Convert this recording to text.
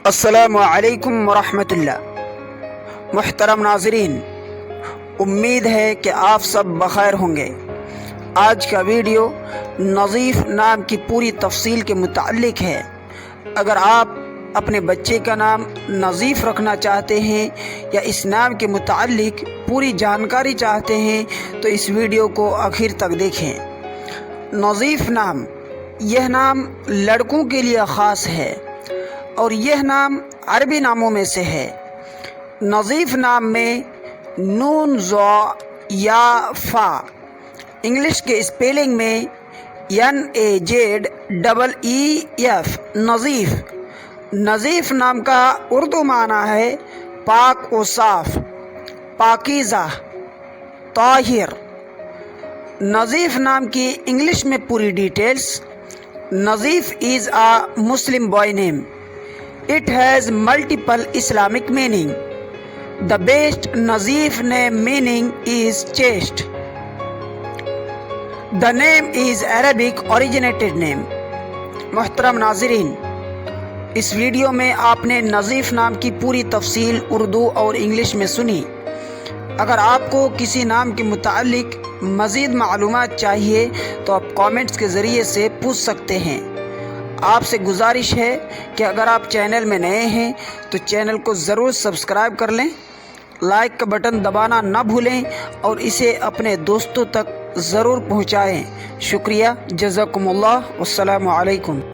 السلام علیکم ورحمۃ اللہ۔ محترم ناظرین، امید ہے کہ آپ سب بخیر ہوں گے۔ آج کا ویڈیو نظیف نام کی پوری تفصیل کے متعلق ہے۔ اگر آپ اپنے بچے کا نام نظیف رکھنا چاہتے ہیں یا اس نام کے متعلق پوری جانکاری چاہتے ہیں تو اس ویڈیو کو آخر تک دیکھیں۔ نظیف نام، یہ نام لڑکوں کے لیے خاص ہے اور یہ نام عربی ناموں میں سے ہے۔ نظیف نام میں نون زا یا فا، انگلش کے اسپیلنگ میں NAZEEF، نظیف۔ نظیف نام کا اردو معنی ہے پاک و صاف، پاکیزہ، طاہر۔ نظیف نام کی انگلش میں پوری details: نظیف is a Muslim boy name. It has multiple Islamic meaning. The best Nazif name meaning is chaste. The name is Arabic originated name. محترم ناظرین، اس ویڈیو میں آپ نے نظیف نام کی پوری تفصیل اردو اور انگلش میں سنی۔ اگر آپ کو کسی نام کے متعلق مزید معلومات چاہیے تو آپ کامنٹس کے ذریعے سے پوچھ سکتے ہیں۔ آپ سے گزارش ہے کہ اگر آپ چینل میں نئے ہیں تو چینل کو ضرور سبسکرائب کر لیں، لائک کا بٹن دبانا نہ بھولیں اور اسے اپنے دوستوں تک ضرور پہنچائیں۔ شکریہ، جزاکم اللہ، والسلام علیکم۔